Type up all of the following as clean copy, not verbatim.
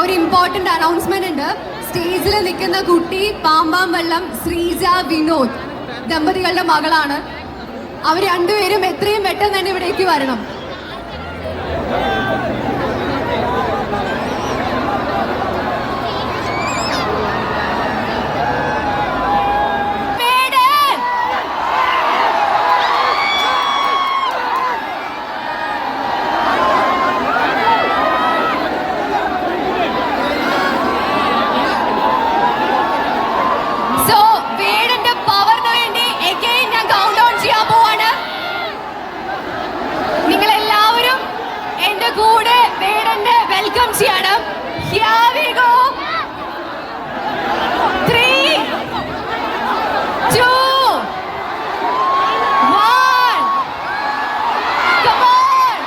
ഒരു important announcement ഉണ്ട്. സ്റ്റേജിൽ നിൽക്കുന്ന കുട്ടി പാമ്പാമ്പള്ളം ശ്രീജ വിനോദ് ദമ്പതികളുടെ മകളാണ്. അവർ രണ്ടുപേരും എത്രയും പെട്ടെന്ന് തന്നെ ഇവിടേക്ക് വരണം. കൂടെ വേടന്റെ വെൽക്കം ചെയ്യണം. Here we go. 3, 2, 1. Come on.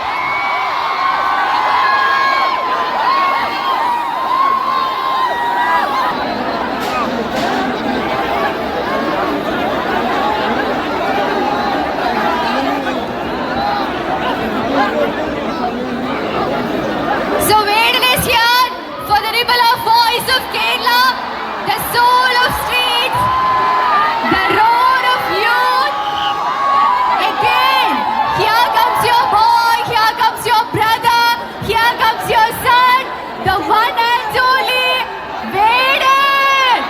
So Vedan is here for the rebel of voice of Kerala, the soul of streets, the roar of youth. Again, here comes your boy, here comes your brother, here comes your son, the one and only Vedan.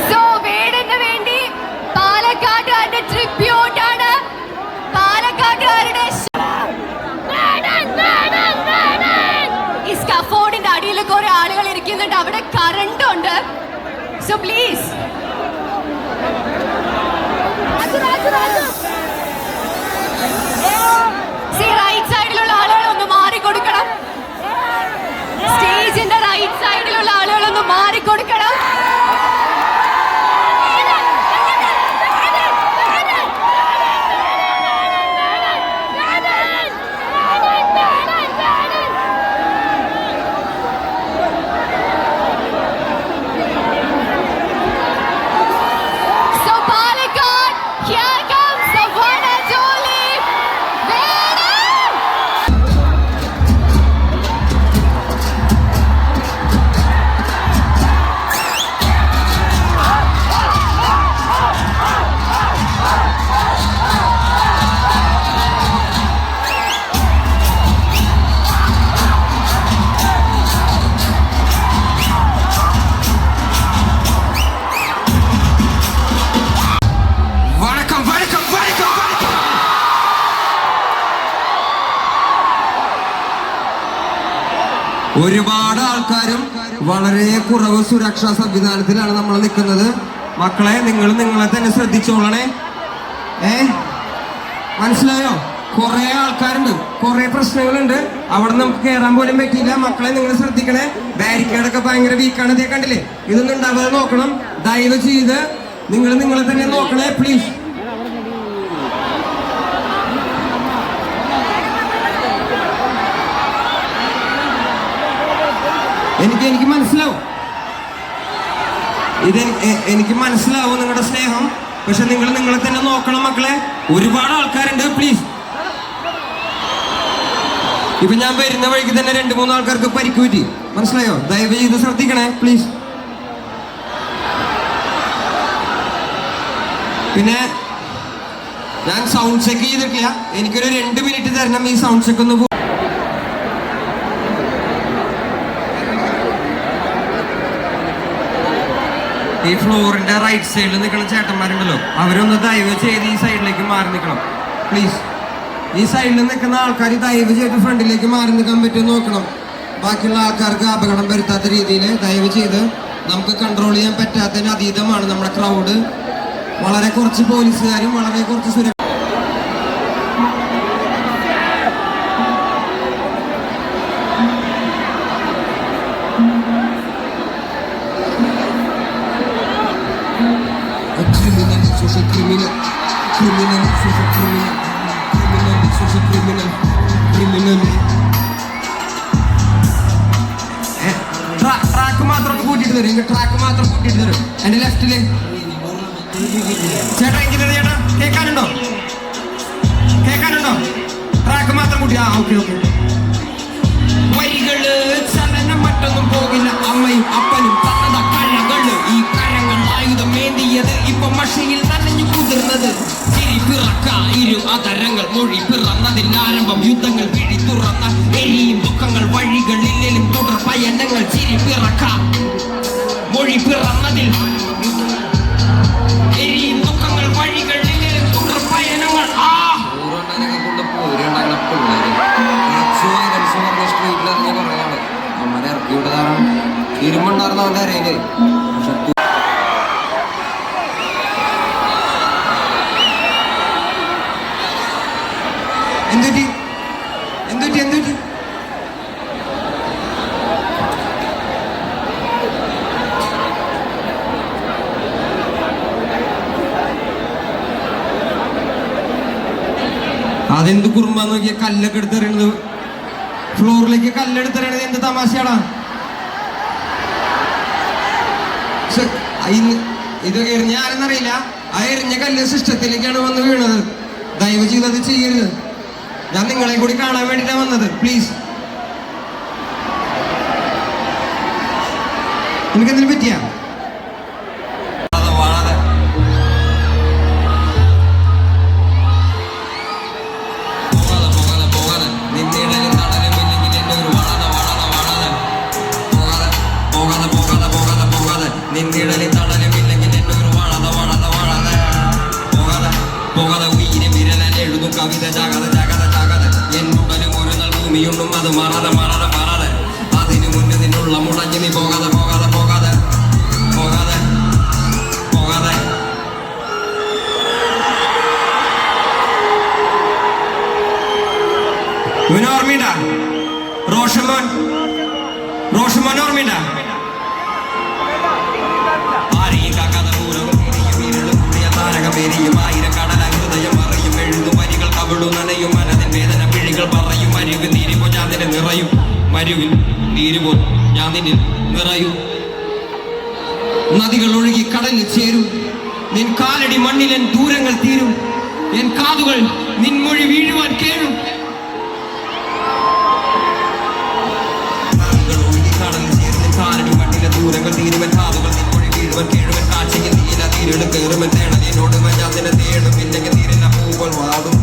So Vedan'u vendi പാലക്കാട്ടുകാരുടെ tribute ആണ്. പാലക്കാട്ടുകാരുടെ ഈ സ്കഫോർഡിന്റെ അടിയിൽ കുറെ ആളുകൾ ഇരിക്കുന്നുണ്ട്. അവിടെ current ഉണ്ട്. സോ പ്ലീസ് റൈറ്റ് സൈഡിലുള്ള ആളുകൾ ഒന്ന് മാറിക്കൊടുക്കണം. സ്റ്റേജിന്റെ റൈറ്റ് സൈഡിലുള്ള ആളുകൾ ഒന്ന് മാറിക്കൊടുക്കണം. ഒരുപാട് ആൾക്കാരും വളരെ കുറവ് സുരക്ഷാ സംവിധാനത്തിലാണ് നമ്മൾ നിൽക്കുന്നത്. മക്കളെ, നിങ്ങൾ നിങ്ങളെ തന്നെ ശ്രദ്ധിച്ചോളണേ. മനസ്സിലായോ? കുറെ ആൾക്കാരുണ്ട്, കുറെ പ്രശ്നങ്ങളുണ്ട്. അവിടെ നമുക്ക് കയറാൻ പോലും പറ്റിയില്ല. മക്കളെ, നിങ്ങൾ ശ്രദ്ധിക്കണേ. ബാരിക്കേഡൊക്കെ ഭയങ്കര വീക്കാണ്. ഇതേ കണ്ടില്ലേ? ഇതൊന്നും ഉണ്ടാവാതെ നോക്കണം. ദയവ് ചെയ്ത് നിങ്ങൾ നിങ്ങളെ തന്നെ നോക്കണേ, പ്ലീസ്. എനിക്ക് മനസ്സിലാവും, എനിക്ക് മനസ്സിലാവും നിങ്ങളുടെ സ്നേഹം. പക്ഷെ നിങ്ങൾ നിങ്ങളെ തന്നെ നോക്കണം മക്കളെ. ഒരുപാട് ആൾക്കാരുണ്ട്, പ്ലീസ്. ഇപ്പൊ ഞാൻ വരുന്ന വഴിക്ക് തന്നെ 2-3 ആൾക്കാർക്ക് പരിക്ക് പറ്റി. മനസ്സിലായോ? ദയവ് ചെയ്ത് ശ്രദ്ധിക്കണേ, പ്ലീസ്. പിന്നെ ഞാൻ സൗണ്ട് ചെക്ക് ചെയ്തിട്ടില്ല. എനിക്കൊരു 2 മിനിറ്റ് തരണം ഈ സൗണ്ട് ചെക്ക് ഒന്ന്. ഈ ഫ്ലോറിന്റെ റൈറ്റ് സൈഡിൽ നിൽക്കുന്ന ചേട്ടന്മാരുണ്ടല്ലോ, അവരൊന്ന് ദയവ് ചെയ്ത് ഈ സൈഡിലേക്ക് മാറി നിൽക്കണം, പ്ലീസ്. ഈ സൈഡിൽ നിൽക്കുന്ന ആൾക്കാർ ദയവ് ചെയ്ത് ഫ്രണ്ടിലേക്ക് മാറി നിൽക്കാൻ പറ്റുമെന്ന് നോക്കണം. ബാക്കിയുള്ള ആൾക്കാർക്ക് അപകടം വരുത്താത്ത രീതിയിൽ ദയവ് ചെയ്ത്. നമുക്ക് കൺട്രോൾ ചെയ്യാൻ പറ്റാത്തതിന് അതീതമാണ് നമ്മുടെ ക്രൗഡ്. വളരെ കുറച്ച് പോലീസുകാരും വളരെ കുറച്ച് സുരക്ഷ. Social criminal, criminal, social criminal, criminal, social criminal, criminal. Track മാത്രം കൂട്ടിയിട്ട് തരും. ട്രാക്ക് മാത്രം കൂട്ടിയിട്ട് തരും. എന്റെ ലെഫ്റ്റില് ചേട്ടാ, എങ്കിലും ചേട്ടാ കേൾക്കാനുണ്ടോ? കുട്ടി. ആ ഓക്കെ ഓക്കെ. വരികള് ചലനം മറ്റൊന്നും പോകില്ല. അമ്മയും അപ്പനും തന്നത കഴകള്. ഈ കരങ്ങൾ ആയുധമേന്തിയത് ഇപ്പൊ മഷയിൽ നനഞ്ഞു കുതിർന്നത്. ചിരി പിറക്ക ഇരു അതരങ്ങൾ മൊഴി പിറന്നതിൽ ആരംഭം യുദ്ധങ്ങൾ പിഴി തുറന്ന എരിയും ദുഃഖങ്ങൾ വഴികളിലും തുടർ പയനങ്ങൾ. ചിരി പിറക്ക മൊഴി പിറന്നതിൽ എരിയും ദുഃഖങ്ങൾ വഴികളിലും തുടർ പയനങ്ങൾ. സ്ട്രീറ്റിലിറങ്ങി പറയാള് അമ്മനെ ഇറക്കി വിട്ടതാണ്. ഇരുമ്പുണ്ടായിരുന്ന അവന്റെ അരയില്. പക്ഷെ എന്തുറ്റി എന്തുറ്റി എന്തുറ്റി അതെന്ത് കുറുമ്പാന്ന് നോക്കിയ കല്ലൊക്കെ എടുത്തെറിയണത്, ഫ്ലോറിലേക്ക് കല്ലെടുത്തെറിയണത് എന്ത് തമാശയാടാ. ഇത് എറിഞ്ഞ ആരെന്നറിയില്ല. ആ എറിഞ്ഞ കല്ല് സിസ്റ്റത്തിലേക്കാണ് വന്ന് വീണത്. ദയവ് ചെയ്തത് ചെയ്യരുത്. ഞാൻ നിങ്ങളെ കൂടി കാണാൻ വേണ്ടിട്ടാണ് വന്നത്. പ്ലീസ്. നിനക്കെന്തിനു പറ്റിയ നിന്നിടലിൽ തടലുമില്ലെങ്കിൽ എന്നൊരു വളത വളത വളത പോകാതെ പോകാതെ ഉയരെ വിരലൻ എഴുതും കവിത ജാഗത ജാഗത ജാഗത. എന്നുടലും ഒരു നാൾ ഭൂമിയുണ്ടും അത് മറതെ മറതെ മറതെ. അതിനു മുന്നേ നിന്നുള്ള മുടങ്ങി നീ പോകാതെ പോകാതെ പോകാതെ പോകാതെ പോകാതെ. ഇവന് ഓർമ്മയുണ്ട റോഷമോൻ? റോഷമോൻ ഓർമ്മയുണ്ട? ആയിരം കടല ഹൃദയം അറിയും എഴുതും വരികൾ കവിളു നനയും മനതിൻ വേദന പിഴികൾ പറയും. മരുവിൽ നീരിപ്പോ ഞാൻ നിന്നെ നിറയും. മരുവിൽ നീരുപോ ഞാൻ നിന്നിൽ നിറയും. നദികൾ ഒഴുകി കടലിൽ ചേരും. നിൻ കാലടി മണ്ണിലെൻ ദൂരങ്ങൾ തീരും. എൻ കാതുകൾ നിൻ മൊഴി വീഴുവാൻ കേഴും. നദികൾ ഒഴുകി കടലിൽ ചേരും. നിൻ കാലടി മണ്ണിലെ ദൂരങ്ങൾ തീരും. എൻ കാതുകൾ നിൻ മൊഴി വീഴുവാൻ കേഴും. എൻ കാഴ്ചയിൽ നീല തീരുട് കയറും. എൻ തേടലിനോട് ഞാൻ നിന്നെ തേടും. ഇല്ലെങ്കിൽ തീരില്ല പൂവൽ വാടും.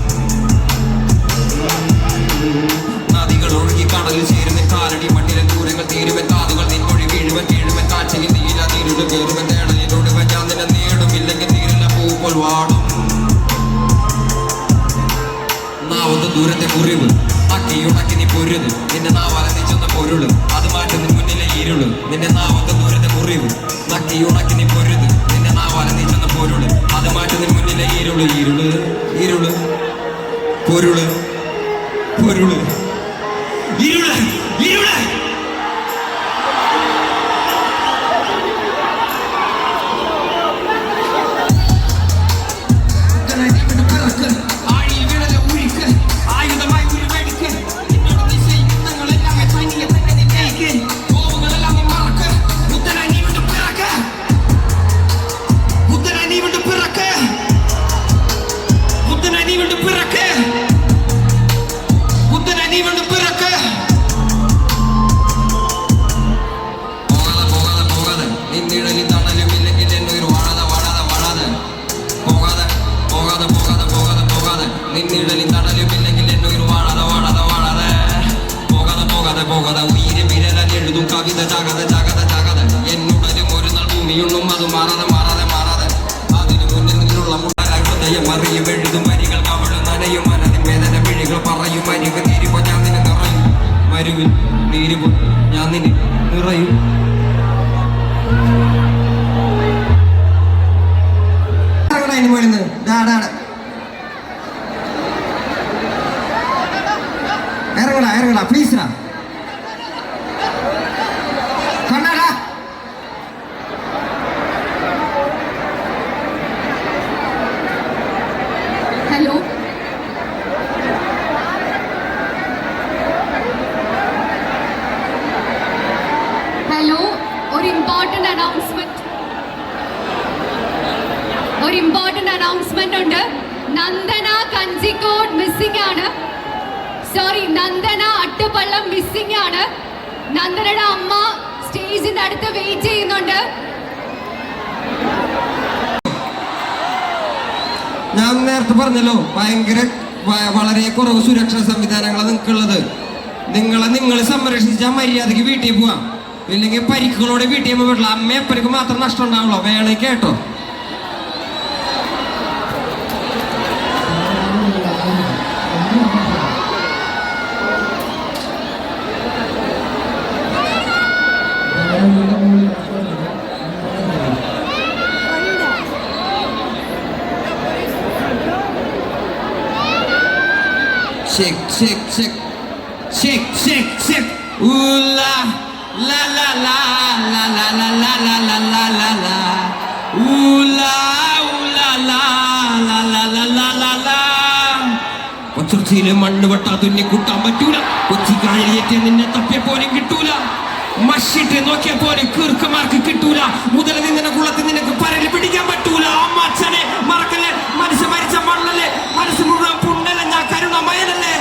നദികൾ ഒഴുകി കടലിൽ ചേരുന്ന കാലടി മണ്ണിലെ ദൂരങ്ങൾ തീരുവൻ. കാതുകൾ നിൻ മൊഴി വീഴുവൻ കേഴുവൻ. കാഴ്ചയിൽ നീല തീരുട് കയറുവൻ. തേടലിനോട് ഞാൻ നിന്നെ നേടും. ഇല്ലെങ്കിൽ തീരില്ല പൂവൽ വാടും. നാവത്ത് ദൂരത്തെ മുറിവ് അക്കിയുടക്കി നീ പൊരുത്. നിന്റെ നാവാല നീ ചെന്ന പൊരുള് അത് മാറ്റും നിൻ മുന്നിലെ ഇരുള്. നിന്റെ നാവത്ത് ദൂരത്തെ മുറിവ് നക്കിയുടക്കി നീ പൊരുത്. നിന്റെ നാവാല നീ ചെന്ന പൊരുള് അത് മാറ്റും നിൻ മുന്നിലെ ഇരുള്. ഇരുള് ഇരുള് പൊരുള് പൊരുള് ഇരുള് ഇരുള്. നിന്നിടലിൽ തടലുമില്ലെങ്കിൽ എന്നൊരു വാഴത വാഴത വാഴതെ പോകാതെ പോകാതെ പോകാതെ ഉയരെ വിരലൻ എഴുതും കവിത ജാഗത ജാഗത ജാഗത. എന്നുടലും ഒരു നാൾ ഭൂമിയുണ്ടും അത് മാറാതെ മാറാതെ മാറാതെ. അതിനു മുന്നിൽ നിന്നുള്ള മുട്ടല ഹൃദയം അറിയും എഴുതും വരികൾ കവിള് നനയും മനതിൻ വേദന പിഴികൾ പറയും. മരുവിൽ നീരുപോ ഞാൻ നിന്നെ നിറയും. മരുവിൽ നീരുപോ ഞാൻ നിന്നെ നിറയും. അതിന് മുകളിൽ ഇറങ്ങടാ ഇറങ്ങടാ പ്ലീസ്ടാ. കണ്ണാടാ ഹലോ ഹലോ ഒരു ഇമ്പോർട്ടന്റ് അനൗൺസ്മെന്റ് ഉണ്ട്. നന്ദന കഞ്ചിക്കോട് മിസ്സിംഗ് ആണ്. സോറി, നന്ദന അട്ടുപള്ളം മിസ്സിംഗ് ആണ്. നന്ദനയുടെ അമ്മ സ്റ്റേജിന്റെ അടുത്ത് വെയിറ്റ് ചെയ്യുന്നുണ്ട്. ഞാൻ നേരത്തെ പറഞ്ഞല്ലോ, വളരെ കുറവ് സുരക്ഷാ സംവിധാനങ്ങളാണ് നിങ്ങൾക്കുള്ളത്. നിങ്ങൾ സംരക്ഷിച്ചാൽ മര്യാദക്ക് വീട്ടിൽ പോവാം, ഇല്ലെങ്കിൽ പരിക്കുകളോടെ വീട്ടിൽ പോകാൻ പറ്റില്ല. അമ്മയപ്പനക്ക് മാത്രം നഷ്ടം ഉണ്ടാവുള്ളൂ. വേണമെങ്കിൽ കേട്ടോ. Shake, shake, shake, shake, shake, shake. Ooh la la la la la la la la la la la la la. Ooh la la la la la la la la la. കൊച്ചുർച്ചിയിലെ മണ്ണ് വെട്ടാ തുന്നി കൂട്ടാൻ പറ്റൂല. കൊച്ചിക്കായലിയേറ്റ് നിന്നെ തപ്പിയ പോലും കിട്ടൂല. മഷിട്ട് നോക്കിയ പോലെ കീർക്കമാർക്ക് കിട്ടൂല. മുതൽ നിന്നെ കുളത്തിൽ നിനക്ക് പരല് പിടിക്കാൻ പറ്റൂല. അമ്മ അച്ഛനെ മറക്കല്ലേ, മനുഷ്യ മരിച്ച മണ്ണല്ലേ, മനസ്സ് മുഴുവൻ പുണ്ണല്ല. ഞാൻ കരുണമയനല്ലേ,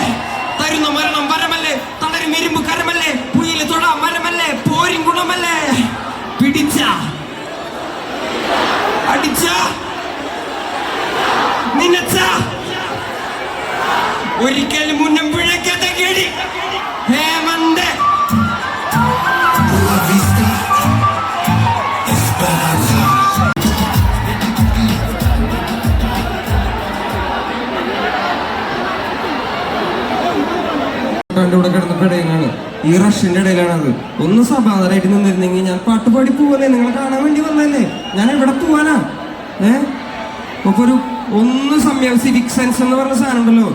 തരുന്ന മരണം വരമല്ലേ, തളരും ഇരുമ്പ് കരമല്ലേ, പുയല് തൊടാ മരമല്ലേ, പോരിൻ ഗുണമല്ലേ. പിടിച്ച അടിച്ച നിനച്ച ഒരിക്കലും മുന്നം പിഴയ്ക്കാത്ത കേടി ഹേമന്ത്. ഇവിടെ കിടന്നപ്പോ ഇടയിലാണ്, ഈ റഷ്യന്റെ ഇടയിലാണത്. ഒന്ന് സമാധാനമായിട്ട് നിന്നിരുന്നെങ്കിൽ ഞാൻ പാട്ട് പാടി പോവല്ലേ, നിങ്ങളെ കാണാൻ വേണ്ടി വന്നല്ലേ. ഞാൻ എവിടെ പോവാനാ? അപ്പൊ ഒന്ന് സമയം സിവിക് സെൻസ് എന്ന് പറഞ്ഞ സാധനം ഉണ്ടല്ലോ,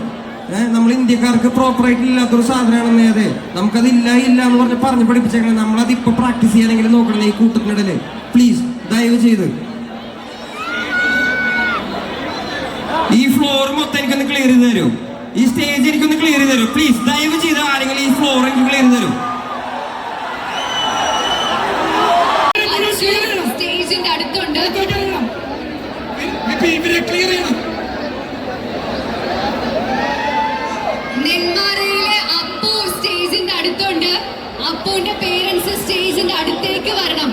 നമ്മൾ ഇന്ത്യക്കാർക്ക് പ്രോപ്പറായിട്ട് ഇല്ലാത്തൊരു സാധനമാണെന്നേ. അതെ, നമുക്കത് ഇല്ല എന്ന് പറഞ്ഞ് പഠിപ്പിച്ചേക്കണം. നമ്മളത് ഇപ്പൊ പ്രാക്ടീസ് ചെയ്യാനെങ്കിലും നോക്കണം ഈ കൂട്ടത്തിനിടയില്. പ്ലീസ് ദയവ് ചെയ്ത് ഈ ഫ്ലോർ മൊത്തം എനിക്കൊന്ന് ക്ലിയർ ചെയ്ത് തരൂ. ഈ സ്റ്റേജ് എനിക്കൊന്ന് ക്ലിയർ ചെയ്ത് തരൂ പ്ലീസ്. ദയവ് ചെയ്ത് ആരെങ്കിലും ഈ ഫ്ലോർ എനിക്ക് ക്ലിയർ ചെയ്ത് തരൂ. സ്റ്റേജിന്റെ അടുത്തുണ്ട്. നെന്മാറയിലെ അപ്പു സ്റ്റേജിന്റെ അടുത്തുണ്ട്. അപ്പുവിന്റെ പേരൻസ് സ്റ്റേജിന്റെ അടുത്തേക്ക് വരണം.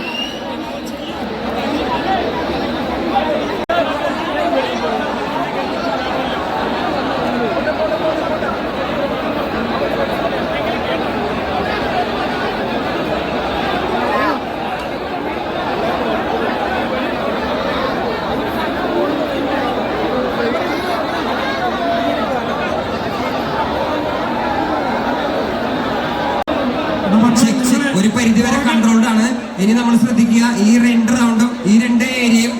ഒരു പരിധി വരെ കൺട്രോൾഡ് ആണ്. ഇനി നമ്മൾ ശ്രദ്ധിക്കുക, ഈ 2 റൗണ്ടും ഈ 2 ഏരിയയും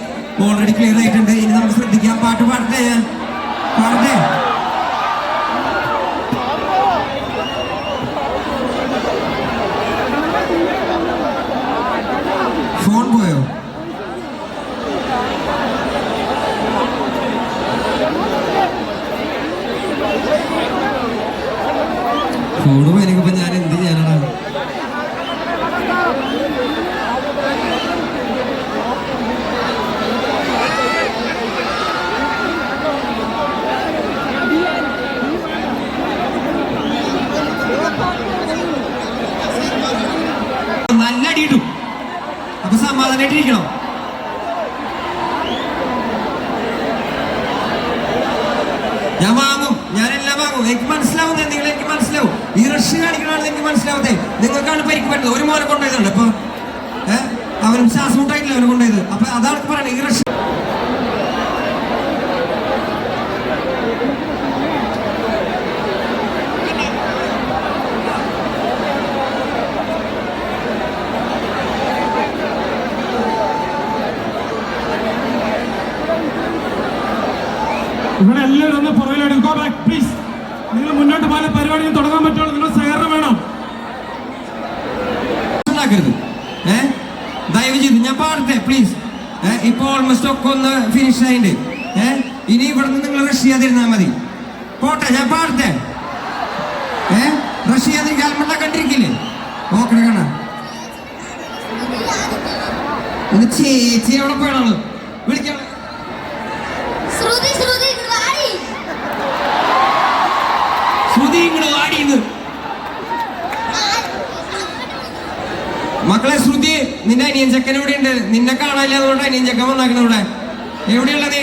ഓൾറെഡി ക്ലിയർ ആയിട്ടുണ്ട്. ഇനി നമ്മൾ ശ്രദ്ധിക്കുക. പാട്ട് പാടട്ടെ പാടട്ടെ. ഫോൺ പോയോ? ഫോണ് പോയപ്പോ ഞാൻ എന്ത് ചെയ്യാനാണ്? നല്ല അടിയിട്ടു. അപ്പൊ സമാധാനായിട്ടിരിക്കണം. ഞാൻ വാങ്ങും, ഞാനെല്ലാം വാങ്ങും. എനിക്ക് മനസ്സിലാവുന്നത് എന്തെങ്കിലും എനിക്ക് മനസ്സിലാവും. ഈ റഷ്യ കാണിക്കണമെന്ന് എനിക്ക് മനസ്സിലാവുന്നേ. നിങ്ങൾക്കാണ് പരിക്ക് പറ്റുന്നത്. ഒരു മോനെ കൊണ്ടുപോയതുണ്ട്. അപ്പൊ അവനും ശ്വാസം മുട്ടായിട്ടില്ല അവനെ കൊണ്ടുപോയത്. അപ്പൊ അതാണ് പറയണത്. ഈ റഷ്യ ഇവിടെ എല്ലാവരും ഒന്ന് പുറകിലാണ്. Go back please. നിങ്ങൾ മുന്നോട്ട് പല പരിപാടിയും തുടങ്ങാൻ പറ്റുള്ളൂ. നിങ്ങൾ സഹകരണം വേണം. ദയവ് ചെയ്ത് ഞാൻ പാടട്ടെ പ്ലീസ്. ഇപ്പൊ ഓൾമോസ്റ്റ് ഒക്കെ ഒന്ന് ഫിനിഷ് ആയിട്ട്. ഇനി ഇവിടെ നിന്ന് നിങ്ങൾ റഷ് ചെയ്യാതിരുന്നാൽ മതി. പോട്ടെ, ഞാൻ പാടട്ടെ. റഷ് ചെയ്യാതിരിക്കാൻ ഹെൽമെറ്റ് കണ്ടിരിക്കില്ലേ? ഓക്കെ കാണാം. ഒന്ന് ചേച്ചി എവിടെ പോയാണോ വിളിക്കണം? ശ്രുതി ഇങ്ങോട്ട് വാടി. നിന്റെ അനിയൻ ചെക്കൻ ഇവിടെ ഉണ്ട്. നിന്നെ കാണാനില്ല, അതുകൊണ്ട് അനിയൻ ചെക്കൻ വന്നാക്കണം ഇവിടെ. എവിടെയുള്ള നീ?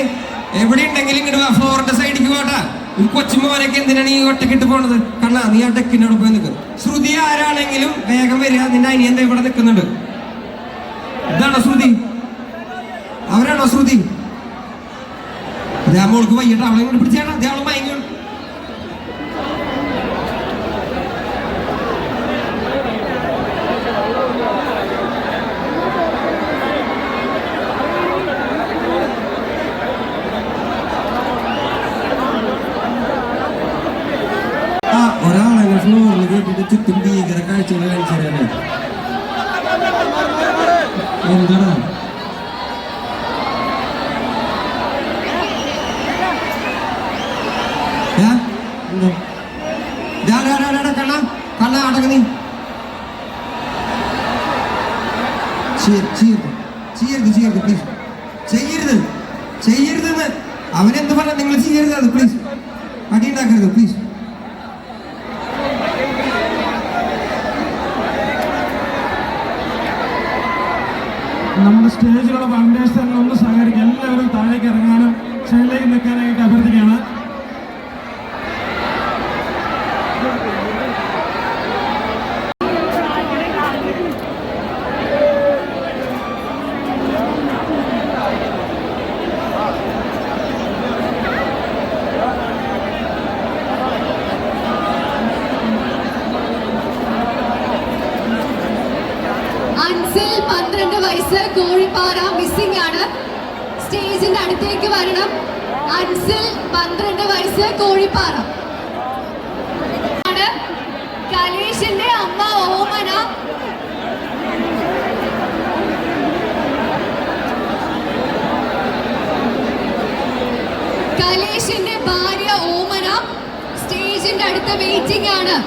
എവിടെ ഉണ്ടെങ്കിലും ഇങ്ങോട്ട് വാ, ഫ്ലോറിന്റെ സൈഡിലേക്ക് പോട്ടാ. ഒരു കൊച്ചുമോനൊക്കെ എന്തിനാണ് ഈ ഒറ്റക്കിട്ട് പോണത്? കണ്ണാ, നീ ആ ഡെക്കിനോട് പോയി നിൽക്കും. ശ്രുതി ആരാണെങ്കിലും വേഗം വരിക. നിന്റെ അനിയൻ ഇവിടെ നിൽക്കുന്നുണ്ട്. ഇതാണോ ശ്രുതി? അവരാണോ ശ്രുതി? മോൾക്ക് വയ്യട്ടോ, അവളെ കൊണ്ട് പിടിച്ചാണ്. അവളെ മയങ്ങി. ഒരാളെ ഫ്ലോറിൽ കേട്ടിട്ട് ചുറ്റും ഭീകര കാഴ്ചകൾ കാണിച്ചാലേ എന്താണ് കണ്ണ അടങ്ങ നീ. ചെയ്യരുത് പ്ലീസ്. ചെയ്യരുതെന്ന് അവനെന്ത് പറഞ്ഞ നിങ്ങൾ ചെയ്യരുത്. അത് പ്ലീസ് അടി ഉണ്ടാക്കരുത് പ്ലീസ്. നമ്മുടെ സ്റ്റേജിലുള്ള വളണ്ടിയേഴ്സ് ഒന്ന് സഹകരിക്കുക. എല്ലാവരും താഴേക്ക് ഇറങ്ങാനും സൈഡിലേക്ക് നിൽക്കാനായിട്ട് അഭ്യർത്ഥിക്കുകയാണ്. അൻസിൽ 12 വയസ്സ്, കോഴിപ്പാറ മിസ്സിംഗ് ആണ്. സ്റ്റേജിന്റെ അടുത്തേക്ക് വരണം. അൻസിൽ 12 വയസ്സ്, കോഴിപ്പാറ. കലേഷിന്റെ അമ്മ ഓമന, കലേഷിന്റെ ഭാര്യ ഓമന സ്റ്റേജിന്റെ അടുത്ത് വെയിറ്റിംഗ് ആണ്.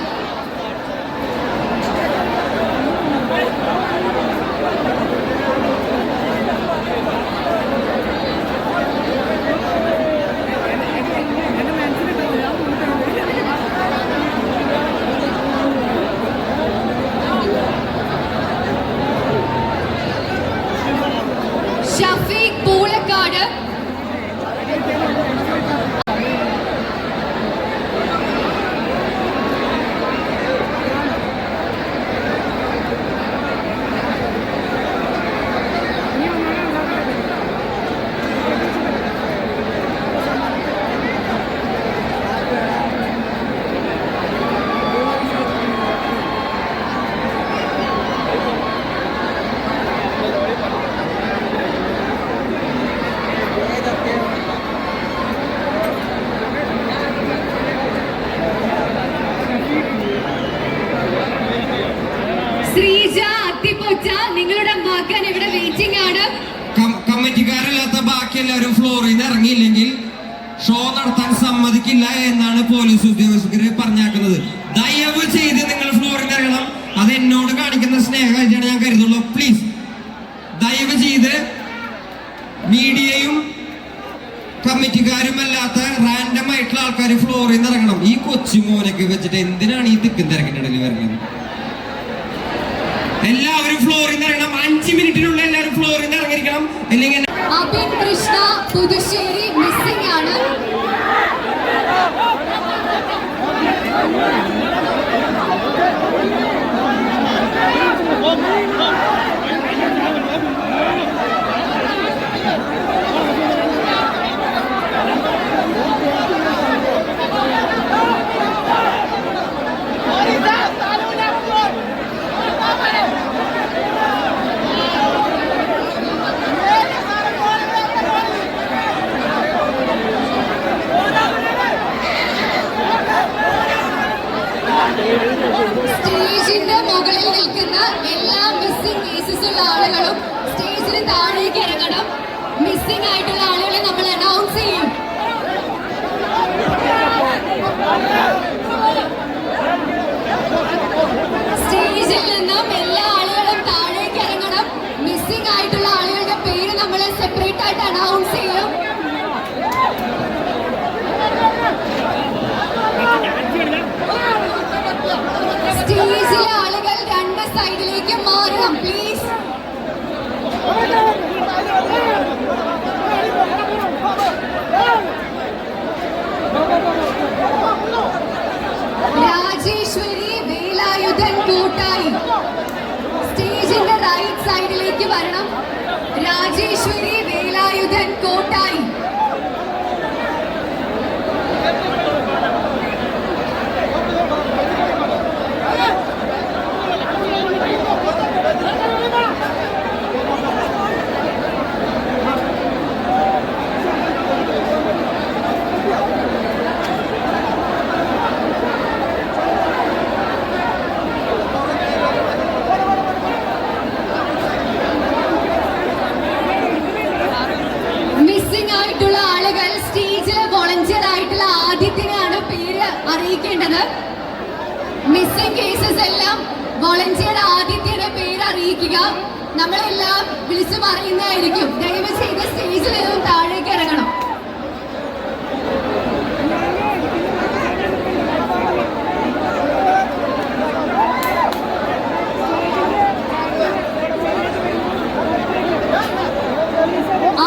ഷഫീഖ് പൂളക്കാട്, ശ്രീജ അത്തിപ്പൊച്ച, നിങ്ങളുടെ മകൻ ഇവിടെ വെയിറ്റിംഗ് ആണ്. കമ്മിറ്റിക്കാരല്ലാത്ത ബാക്കി എല്ലാവരും ഫ്ലോറിൽ നിന്ന് ഇറങ്ങിയില്ലെങ്കിൽ ഷോ നടത്താൻ സമ്മതിക്കില്ല എന്നാണ് പോലീസ് ഉദ്യോഗസ്ഥര് പറഞ്ഞാക്കുന്നത്. ദയവ് ചെയ്ത് നിങ്ങൾ ഫ്ലോറിൽ നിന്ന് ഇറങ്ങണം. അത് എന്നോട് കാണിക്കുന്ന സ്നേഹമായിട്ടാണ് ഞാൻ കരുതുള്ളൂ. പ്ലീസ് ദയവ് ചെയ്ത് മീഡിയയും കമ്മിറ്റിക്കാരും അല്ലാത്ത റാൻഡം ആയിട്ടുള്ള ആൾക്കാർ ഫ്ലോറിൽ നിന്ന് ഇറങ്ങണം. ഈ കൊച്ചുമോനൊക്കെ വെച്ചിട്ട് എന്തിനാണ് ഈ തിക്കും തിരക്കിനിടയിൽ വരുന്നത്? എല്ലാവരും ഫ്ലോറിൽ നിന്ന് ഇറങ്ങണം. 5 മിനിറ്റിനുള്ള എല്ലാവരും ഫ്ലോറിൽ നിന്ന് ഇറങ്ങിയിരിക്കണം. അല്ലെങ്കിൽ അബിൻ കൃഷ്ണ പുതുശ്ശേരി മിസ്സിംഗ് ആണ്. സ്റ്റേജിന്റെ മുകളിൽ നിൽക്കുന്ന എല്ലാ മിസ്സിംഗ് കേസസ് ഉള്ള ആളുകളും സ്റ്റേജിന് താഴേക്ക് ഇറങ്ങണം. മിസ്സിംഗ് ആയിട്ടുള്ള ആളുകളെ നമ്മൾ അനൗൺസ് ചെയ്യും. സ്റ്റേജിൽ നിന്നും എല്ലാ ആളുകളും താഴേക്ക് ഇറങ്ങണം. മിസ്സിംഗ് ആയിട്ടുള്ള ആളുകളുടെ പേര് നമ്മൾ സെപ്പറേറ്റ് ആയിട്ട് അനൗൺസ് ചെയ്യും. സ്റ്റേജിലെ ആളുകൾ 2 സൈഡിലേക്ക് മാറണം പ്ലീസ്. അറിയിക്കേണ്ടത്. മിസ്സിംഗ് കേസസ് എല്ലാം വോളണ്ടിയർ ആദിത്യയുടെ പേര് അറിയിക്കുക. നമ്മളെല്ലാം വിളിച്ചു പറയുന്നതായിരിക്കും. ദയവ് ചെയ്ത് സ്റ്റേജിൽ നിന്നും താഴേക്ക് ഇറങ്ങണം.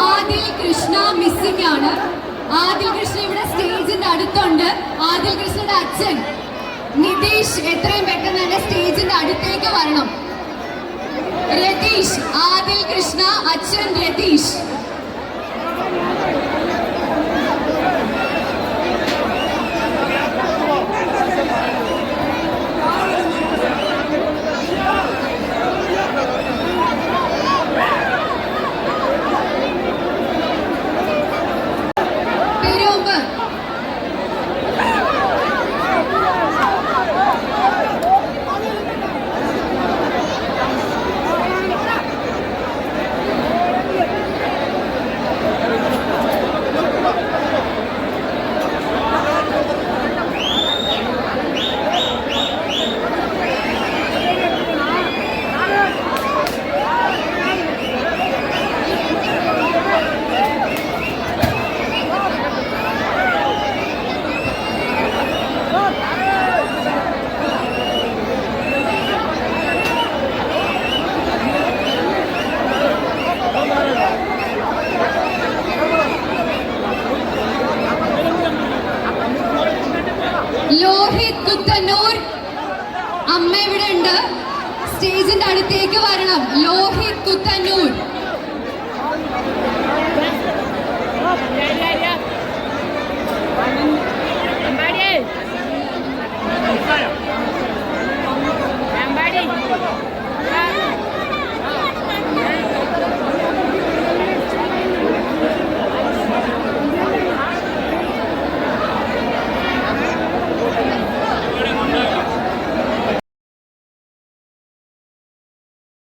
ആദിൽ കൃഷ്ണ മിസ്സിംഗ് ആണ്. ആദിൽ കൃഷ്ണ ഇവിടെ സ്റ്റേജിന്റെ അടുത്തുണ്ട്. ആദിൽ കൃഷ്ണയുടെ അച്ഛൻ നിതീഷ് എത്രയും പെട്ടെന്ന് തന്നെ സ്റ്റേജിന്റെ അടുത്തേക്ക് വരണം. രതീഷ്, ആദിൽ കൃഷ്ണ അച്ഛൻ രതീഷ്. ലോഹിത് കുത്തന്നൂർ അമ്മ ഇവിടെ ഉണ്ട്. സ്റ്റേജിന്റെ അടുത്തേക്ക് വരണം. ലോഹിത് കുത്തന്നൂർ.